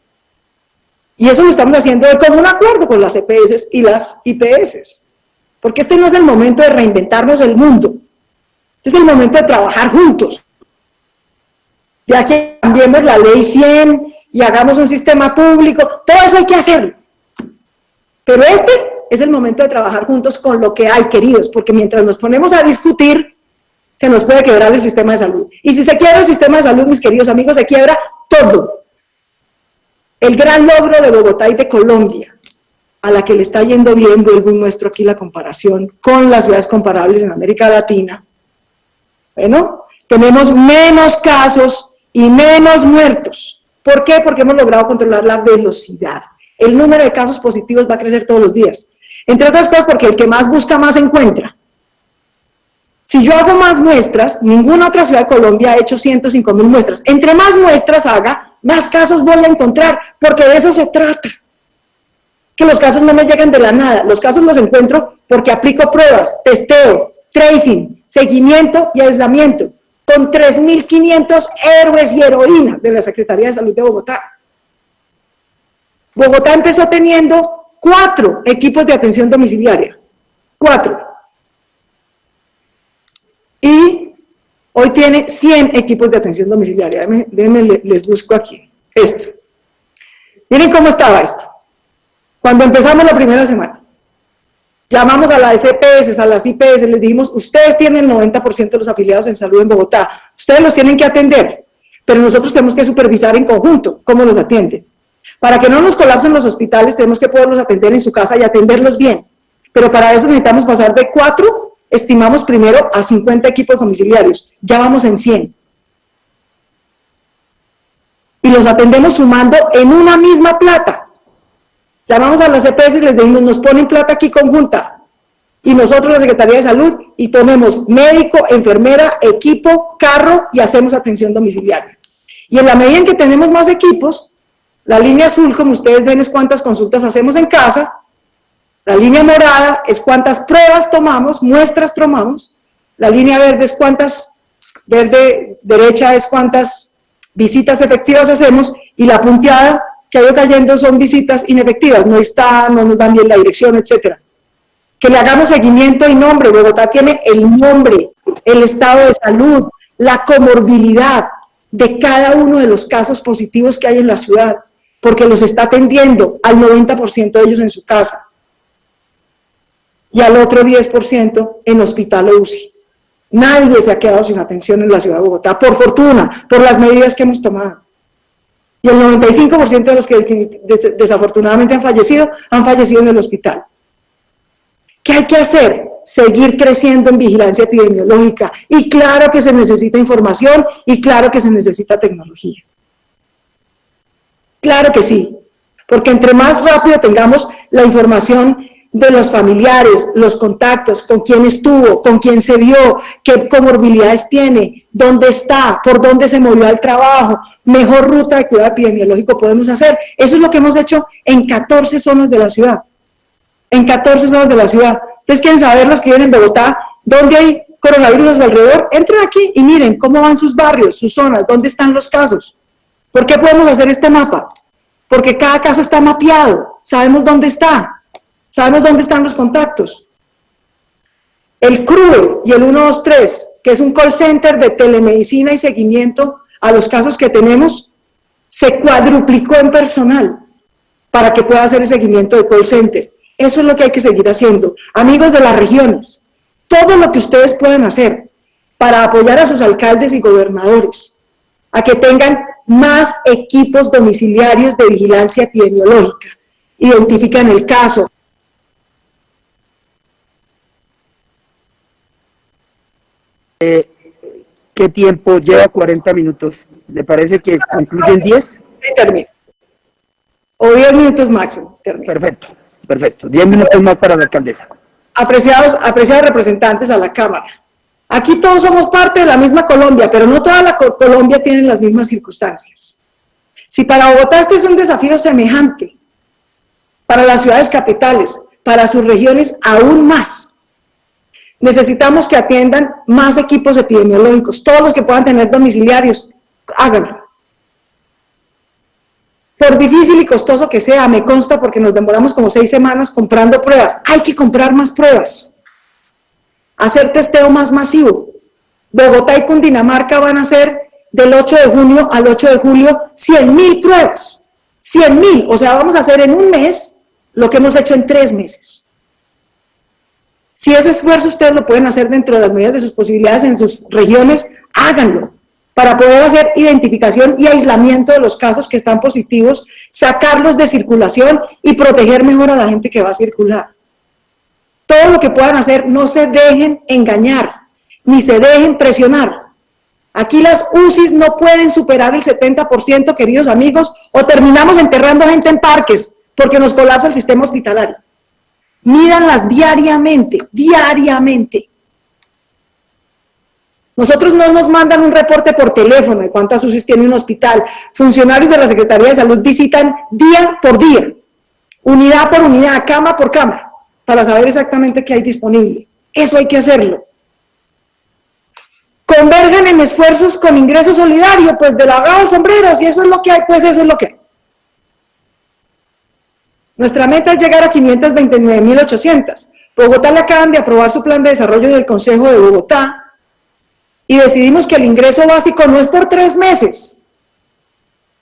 Y eso lo estamos haciendo de común acuerdo con las EPS y las IPS. Porque este no es el momento de reinventarnos el mundo. Este es el momento de trabajar juntos. Ya que cambiemos la ley 100 y hagamos un sistema público, todo eso hay que hacerlo. Pero este es el momento de trabajar juntos con lo que hay, queridos, porque mientras nos ponemos a discutir, se nos puede quebrar el sistema de salud. Y si se quiebra el sistema de salud, mis queridos amigos, se quiebra todo. El gran logro de Bogotá y de Colombia, a la que le está yendo bien, vuelvo y muestro aquí la comparación con las ciudades comparables en América Latina. Bueno, tenemos menos casos y menos muertos. ¿Por qué? Porque hemos logrado controlar la velocidad. El número de casos positivos va a crecer todos los días. Entre otras cosas porque el que más busca, más encuentra. Si yo hago más muestras, ninguna otra ciudad de Colombia ha hecho 105.000 muestras. Entre más muestras haga, más casos voy a encontrar, porque de eso se trata. Que los casos no me llegan de la nada, los casos los encuentro porque aplico pruebas, testeo, tracing, seguimiento y aislamiento, con 3.500 héroes y heroínas de la Secretaría de Salud de Bogotá. Bogotá empezó teniendo 4 equipos de atención domiciliaria, 4. Y hoy tiene 100 equipos de atención domiciliaria. Déjenme, les busco aquí, esto. Miren cómo estaba esto. Cuando empezamos la primera semana, llamamos a las EPS, a las IPS, les dijimos, ustedes tienen el 90% de los afiliados en salud en Bogotá, ustedes los tienen que atender, pero nosotros tenemos que supervisar en conjunto cómo los atienden. Para que no nos colapsen los hospitales, tenemos que poderlos atender en su casa y atenderlos bien, pero para eso necesitamos pasar de 4, estimamos primero, a 50 equipos domiciliarios, ya vamos en 100. Y los atendemos sumando en una misma plata. Llamamos a las EPS y les decimos, nos ponen plata aquí conjunta, y nosotros la Secretaría de Salud, y ponemos médico, enfermera, equipo, carro, y hacemos atención domiciliaria. Y en la medida en que tenemos más equipos, la línea azul, como ustedes ven, es cuántas consultas hacemos en casa, la línea morada es cuántas pruebas tomamos, muestras tomamos, la línea verde es verde derecha es cuántas visitas efectivas hacemos, y la punteada que ha ido cayendo son visitas inefectivas, no nos dan bien la dirección, etcétera. Que le hagamos seguimiento y nombre. Bogotá tiene el nombre, el estado de salud, la comorbilidad de cada uno de los casos positivos que hay en la ciudad, porque los está atendiendo al 90% de ellos en su casa y al otro 10% en hospital o UCI. Nadie se ha quedado sin atención en la ciudad de Bogotá, por fortuna, por las medidas que hemos tomado. Y el 95% de los que desafortunadamente han fallecido en el hospital. ¿Qué hay que hacer? Seguir creciendo en vigilancia epidemiológica. Y claro que se necesita información y claro que se necesita tecnología. Claro que sí, porque entre más rápido tengamos la información de los familiares, los contactos, con quién estuvo, con quién se vio, qué comorbilidades tiene, dónde está, por dónde se movió al trabajo, mejor ruta de cuidado epidemiológico podemos hacer. Eso es lo que hemos hecho en 14 zonas de la ciudad. En 14 zonas de la ciudad. Ustedes quieren saber, los que viven en Bogotá, dónde hay coronavirus a su alrededor, entren aquí y miren cómo van sus barrios, sus zonas, dónde están los casos. ¿Por qué podemos hacer este mapa? Porque cada caso está mapeado, sabemos dónde está, sabemos dónde están los contactos. El CRUE y el 123, que es un call center de telemedicina y seguimiento a los casos que tenemos, se cuadruplicó en personal para que pueda hacer el seguimiento de call center. Eso es lo que hay que seguir haciendo. Amigos de las regiones, todo lo que ustedes puedan hacer para apoyar a sus alcaldes y gobernadores, a que tengan más equipos domiciliarios de vigilancia epidemiológica, identifican el caso. ¿Qué tiempo lleva? 40 minutos. ¿Le parece que concluyen 10? Termino. O 10 minutos máximo. Termino. Perfecto, perfecto. 10 minutos más para la alcaldesa. Apreciados representantes a la Cámara, aquí todos somos parte de la misma Colombia, pero no toda la Colombia tiene las mismas circunstancias. Si para Bogotá este es un desafío semejante, para las ciudades capitales, para sus regiones aún más, necesitamos que atiendan más equipos epidemiológicos, todos los que puedan tener domiciliarios, háganlo. Por difícil y costoso que sea, me consta porque nos demoramos como 6 semanas comprando pruebas, hay que comprar más pruebas, hacer testeo más masivo. Bogotá y Cundinamarca van a hacer del 8 de junio al 8 de julio 100.000 pruebas, 100.000, o sea, vamos a hacer en un mes lo que hemos hecho en 3 meses. Si ese esfuerzo ustedes lo pueden hacer dentro de las medidas de sus posibilidades en sus regiones, háganlo, para poder hacer identificación y aislamiento de los casos que están positivos, sacarlos de circulación y proteger mejor a la gente que va a circular. Todo lo que puedan hacer, no se dejen engañar, ni se dejen presionar. Aquí las UCIs no pueden superar el 70%, queridos amigos, o terminamos enterrando gente en parques, porque nos colapsa el sistema hospitalario. Mídanlas diariamente, diariamente. Nosotros no nos mandan un reporte por teléfono de cuántas UCIs tiene un hospital. Funcionarios de la Secretaría de Salud visitan día por día, unidad por unidad, cama por cama, para saber exactamente qué hay disponible. Eso hay que hacerlo. Converjan en esfuerzos con ingreso solidario, pues de la lavado del sombrero, si eso es lo que hay, pues eso es lo que hay. Nuestra meta es llegar a 529.800. Bogotá le acaban de aprobar su plan de desarrollo del Consejo de Bogotá, y decidimos que el ingreso básico no es por 3 meses,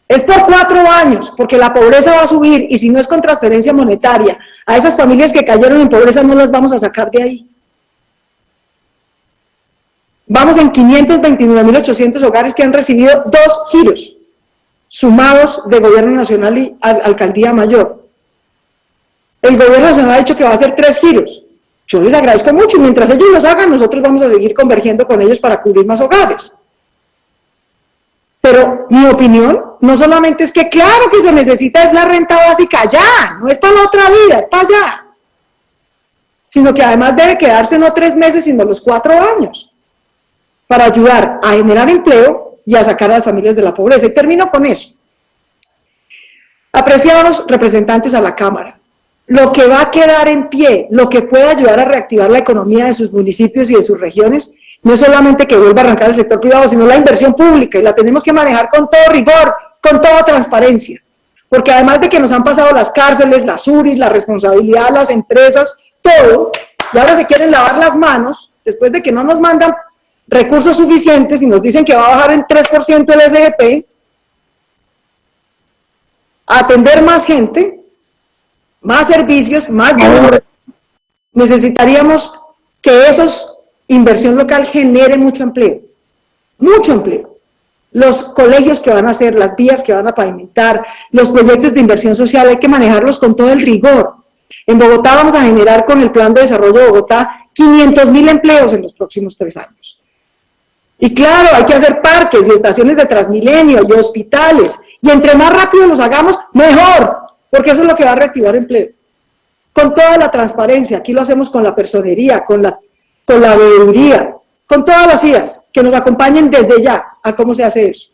es por 4 años, porque la pobreza va a subir, y si no es con transferencia monetaria, a esas familias que cayeron en pobreza no las vamos a sacar de ahí. Vamos en 529.800 hogares que han recibido 2 giros, sumados de Gobierno Nacional y Alcaldía Mayor. El Gobierno Nacional ha dicho que va a hacer 3 giros. Yo les agradezco mucho, y mientras ellos los hagan, nosotros vamos a seguir convergiendo con ellos para cubrir más hogares. Pero mi opinión no solamente es que claro que se necesita es la renta básica ya, no es para la otra vida, es para allá. Sino que además debe quedarse no 3 meses, sino los 4 años, para ayudar a generar empleo y a sacar a las familias de la pobreza. Y termino con eso. Apreciados representantes a la Cámara, lo que va a quedar en pie, lo que puede ayudar a reactivar la economía de sus municipios y de sus regiones, no es solamente que vuelva a arrancar el sector privado, sino la inversión pública, y la tenemos que manejar con todo rigor, con toda transparencia, porque además de que nos han pasado las cárceles, las URIs, la responsabilidad de las empresas, todo, y ahora se quieren lavar las manos, después de que no nos mandan recursos suficientes y nos dicen que va a bajar en 3% el SGP, a atender más gente, más servicios, más dinero. Necesitaríamos que esos inversión local genere mucho empleo, mucho empleo. Los colegios que van a hacer, las vías que van a pavimentar, los proyectos de inversión social, hay que manejarlos con todo el rigor. En Bogotá vamos a generar con el Plan de Desarrollo de Bogotá 500.000 empleos en los próximos 3 años. Y claro, hay que hacer parques y estaciones de Transmilenio y hospitales, y entre más rápido los hagamos, mejor, porque eso es lo que va a reactivar empleo. Con toda la transparencia, aquí lo hacemos con la personería, con la veeduría, con todas las IAS, que nos acompañen desde ya a cómo se hace eso.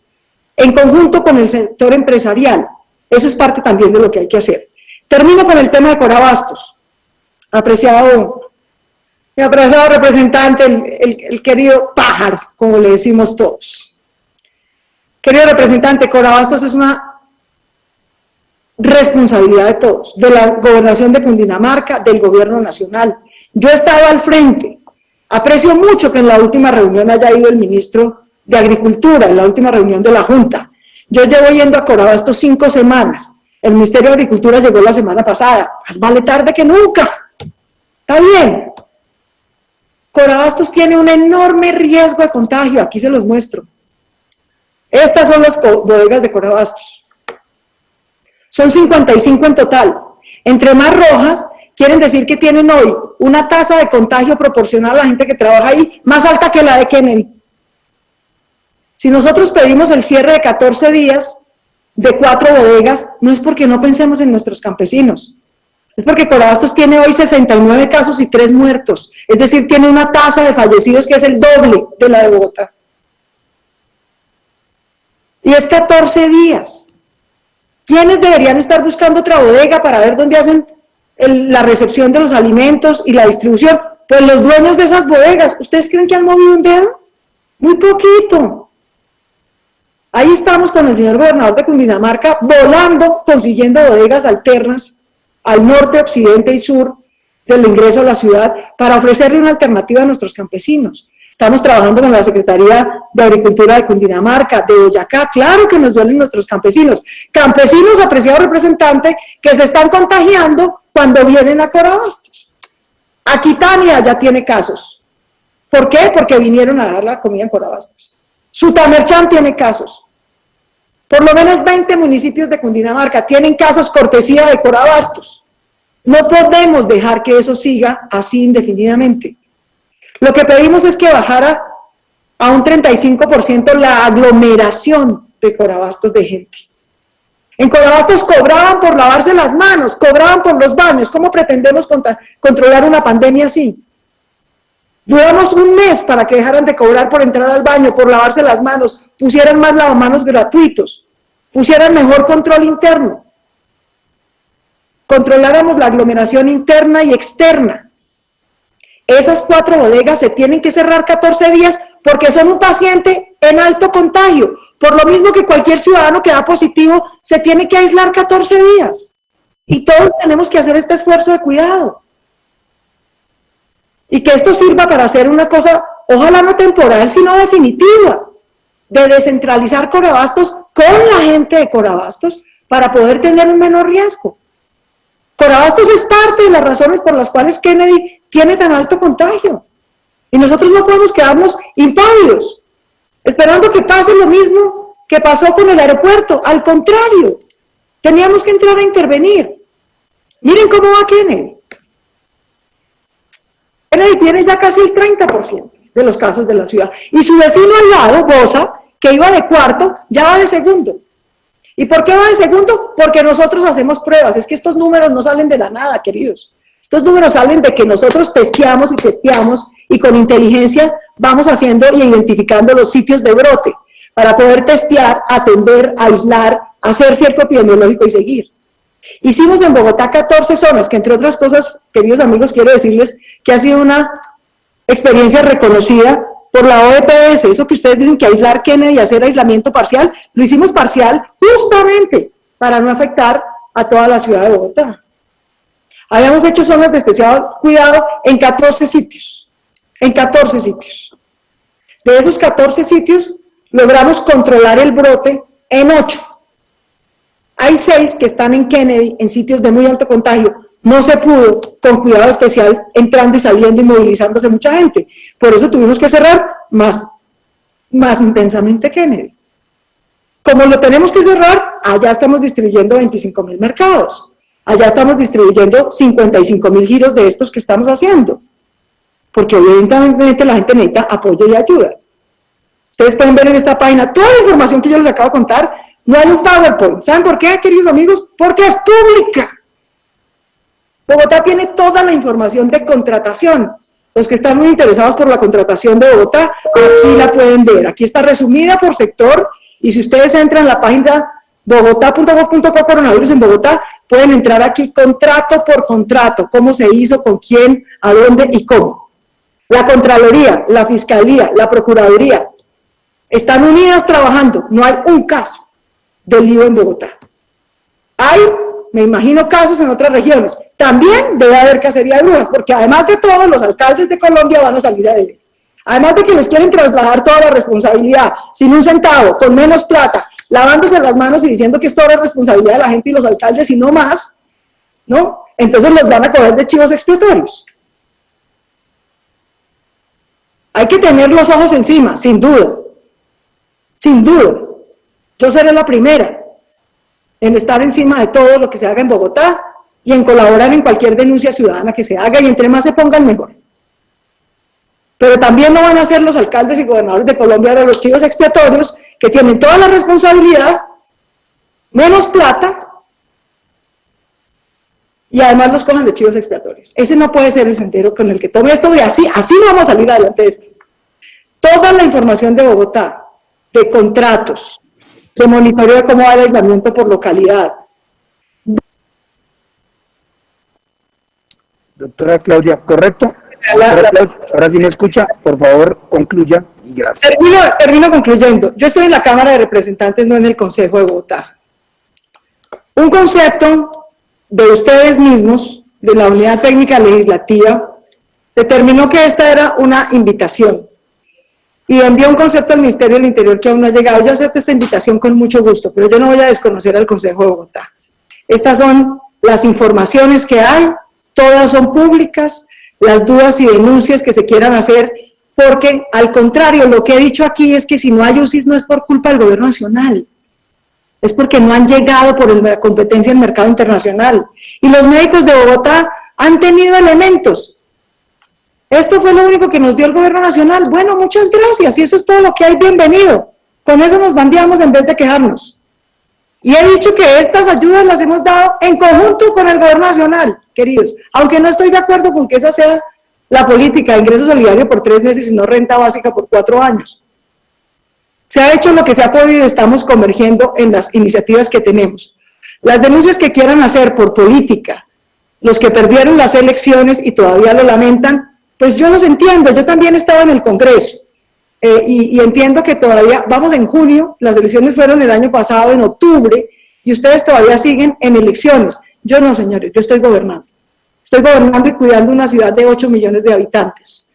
En conjunto con el sector empresarial, eso es parte también de lo que hay que hacer. Termino con el tema de Corabastos. Apreciado Mi apreciado representante, el querido pájaro, como le decimos todos. Querido representante, Corabastos es una responsabilidad de todos, de la gobernación de Cundinamarca, del gobierno nacional. Yo he estado al frente. Aprecio mucho que en la última reunión haya ido el ministro de Agricultura, en la última reunión de la Junta. Yo llevo yendo a Corabastos 5 semanas. El Ministerio de Agricultura llegó la semana pasada. Más vale tarde que nunca. Está bien. Corabastos tiene un enorme riesgo de contagio. Aquí se los muestro. Estas son las bodegas de Corabastos. Son 55 en total. Entre más rojas, quieren decir que tienen hoy una tasa de contagio proporcional a la gente que trabaja ahí, más alta que la de Kennedy. Si nosotros pedimos el cierre de 14 días de 4 bodegas, no es porque no pensemos en nuestros campesinos, es porque Corabastos tiene hoy 69 casos y 3 muertos, es decir, tiene una tasa de fallecidos que es el doble de la de Bogotá. Y es 14 días. ¿Quiénes deberían estar buscando otra bodega para ver dónde hacen la recepción de los alimentos y la distribución? Pues los dueños de esas bodegas. ¿Ustedes creen que han movido un dedo? Muy poquito. Ahí estamos con el señor gobernador de Cundinamarca volando, consiguiendo bodegas alternas al norte, occidente y sur del ingreso a la ciudad para ofrecerle una alternativa a nuestros campesinos. Estamos trabajando con la Secretaría de Agricultura de Cundinamarca, de Boyacá. Claro que nos duelen nuestros campesinos. Campesinos, apreciado representante, que se están contagiando cuando vienen a Corabastos. Aquitania ya tiene casos. ¿Por qué? Porque vinieron a dar la comida en Corabastos. Sutamerchán tiene casos. Por lo menos 20 municipios de Cundinamarca tienen casos cortesía de Corabastos. No podemos dejar que eso siga así indefinidamente. Lo que pedimos es que bajara a un 35% la aglomeración de Corabastos de gente. En Corabastos cobraban por lavarse las manos, cobraban por los baños. ¿Cómo pretendemos controlar una pandemia así? Duramos un mes para que dejaran de cobrar por entrar al baño, por lavarse las manos, pusieran más lavamanos gratuitos, pusieran mejor control interno, controláramos la aglomeración interna y externa. Esas 4 bodegas se tienen que cerrar 14 días porque son un paciente en alto contagio. Por lo mismo que cualquier ciudadano que da positivo se tiene que aislar 14 días. Y todos tenemos que hacer este esfuerzo de cuidado. Y que esto sirva para hacer una cosa, ojalá no temporal, sino definitiva, de descentralizar Corabastos con la gente de Corabastos para poder tener un menor riesgo. Corabastos es parte de las razones por las cuales Kennedy tiene tan alto contagio. Y nosotros no podemos quedarnos impávidos, esperando que pase lo mismo que pasó con el aeropuerto. Al contrario, teníamos que entrar a intervenir. Miren cómo va Kennedy. Kennedy tiene ya casi el 30% de los casos de la ciudad. Y su vecino al lado, Bosa, que iba de cuarto, ya va de segundo. ¿Y por qué va de segundo? Porque nosotros hacemos pruebas. Es que estos números no salen de la nada, queridos. Estos números salen de que nosotros testeamos y con inteligencia vamos haciendo y identificando los sitios de brote para poder testear, atender, aislar, hacer cierto epidemiológico y seguir. Hicimos en Bogotá 14 zonas, que entre otras cosas, queridos amigos, quiero decirles que ha sido una experiencia reconocida por la OEPS. Eso que ustedes dicen que aislar Kennedy y hacer aislamiento parcial, lo hicimos parcial justamente para no afectar a toda la ciudad de Bogotá. Habíamos hecho zonas de especial cuidado en 14 sitios, en 14 sitios. De esos 14 sitios, logramos controlar el brote en 8. Hay 6 que están en Kennedy, en sitios de muy alto contagio. No se pudo, con cuidado especial, entrando y saliendo y movilizándose mucha gente. Por eso tuvimos que cerrar más intensamente Kennedy. Como lo tenemos que cerrar, allá estamos distribuyendo 25.000 mercados. Allá estamos distribuyendo 55.000 giros de estos que estamos haciendo, porque evidentemente la gente necesita apoyo y ayuda. Ustedes pueden ver en esta página toda la información que yo les acabo de contar. No hay un PowerPoint. ¿Saben por qué, queridos amigos? Porque es pública. Bogotá tiene toda la información de contratación. Los que están muy interesados por la contratación de Bogotá, aquí la pueden ver. Aquí está resumida por sector, y si ustedes entran en la página bogotá.gov.co coronavirus en Bogotá, pueden entrar aquí contrato por contrato, cómo se hizo, con quién, a dónde y cómo. La Contraloría, la Fiscalía, la Procuraduría están unidas trabajando. No hay un caso de lío en Bogotá. Hay, me imagino, casos en otras regiones. También debe haber cacería de brujas, porque además de todo, los alcaldes de Colombia van a salir a deber. Además de que les quieren trasladar toda la responsabilidad, sin un centavo, con menos plata, lavándose las manos y diciendo que es toda la responsabilidad de la gente y los alcaldes y no más, ¿no? Entonces los van a coger de chivos expiatorios. Hay que tener los ojos encima, sin duda. Sin duda. Yo seré la primera en estar encima de todo lo que se haga en Bogotá y en colaborar en cualquier denuncia ciudadana que se haga, y entre más se pongan mejor. Pero también no van a ser los alcaldes y gobernadores de Colombia ahora los chivos expiatorios que tienen toda la responsabilidad, menos plata, y además los cojan de chivos expiatorios. Ese no puede ser el sendero con el que tome esto, y así no vamos a salir adelante de esto. Toda la información de Bogotá, de contratos, de monitoreo de cómo va el aislamiento por localidad. Doctora Claudia, ¿correcto? Doctora Claudia, ahora sí me escucha, por favor, concluya y gracias. Termino concluyendo. Yo estoy en la Cámara de Representantes, no en el Consejo de Bogotá. Un concepto de ustedes mismos, de la Unidad Técnica Legislativa, determinó que esta era una invitación y envió un concepto al Ministerio del Interior que aún no ha llegado. Yo acepto esta invitación con mucho gusto, pero yo no voy a desconocer al Consejo de Bogotá. Estas son las informaciones que hay, todas son públicas, las dudas y denuncias que se quieran hacer, porque al contrario, lo que he dicho aquí es que si no hay UCIs no es por culpa del gobierno nacional, es porque no han llegado por la competencia del mercado internacional. Y los médicos de Bogotá han tenido elementos. Esto fue lo único que nos dio el gobierno nacional. Bueno, muchas gracias, y eso es todo lo que hay, bienvenido. Con eso nos bandeamos en vez de quejarnos. Y he dicho que estas ayudas las hemos dado en conjunto con el gobierno nacional, queridos, aunque no estoy de acuerdo con que esa sea la política de ingreso solidario por 3 meses y no renta básica por 4 años. Se ha hecho lo que se ha podido y estamos convergiendo en las iniciativas que tenemos. Las denuncias que quieran hacer por política, los que perdieron las elecciones y todavía lo lamentan, pues yo los entiendo, yo también estaba en el Congreso y entiendo que todavía, vamos en junio, las elecciones fueron el año pasado en octubre y ustedes todavía siguen en elecciones. Yo no, señores, yo estoy gobernando y cuidando una ciudad de 8 millones de habitantes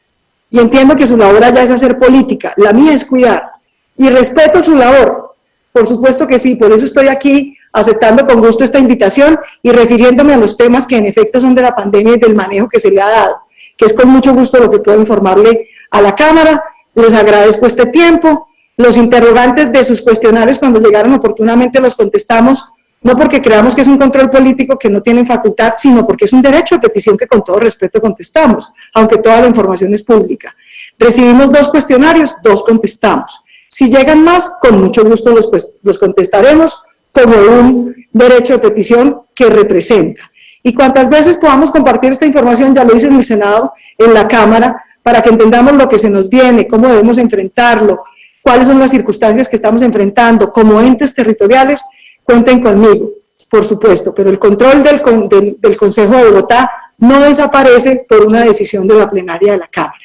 y entiendo que su labor allá es hacer política, la mía es cuidar y respeto su labor, por supuesto que sí, por eso estoy aquí aceptando con gusto esta invitación y refiriéndome a los temas que en efecto son de la pandemia y del manejo que se le ha dado, que es con mucho gusto lo que puedo informarle a la Cámara. Les agradezco este tiempo, los interrogantes de sus cuestionarios cuando llegaron oportunamente los contestamos, no porque creamos que es un control político que no tienen facultad, sino porque es un derecho de petición que con todo respeto contestamos, aunque toda la información es pública. Recibimos 2 cuestionarios, 2 contestamos. Si llegan más, con mucho gusto los contestaremos como un derecho de petición que representa. Y cuantas veces podamos compartir esta información, ya lo hice en el Senado, en la Cámara, para que entendamos lo que se nos viene, cómo debemos enfrentarlo, cuáles son las circunstancias que estamos enfrentando, como entes territoriales, cuenten conmigo, por supuesto, pero el control del Consejo de Bogotá no desaparece por una decisión de la plenaria de la Cámara.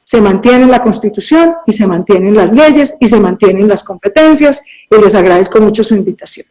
Se mantiene la Constitución y se mantienen las leyes y se mantienen las competencias, y les agradezco mucho su invitación.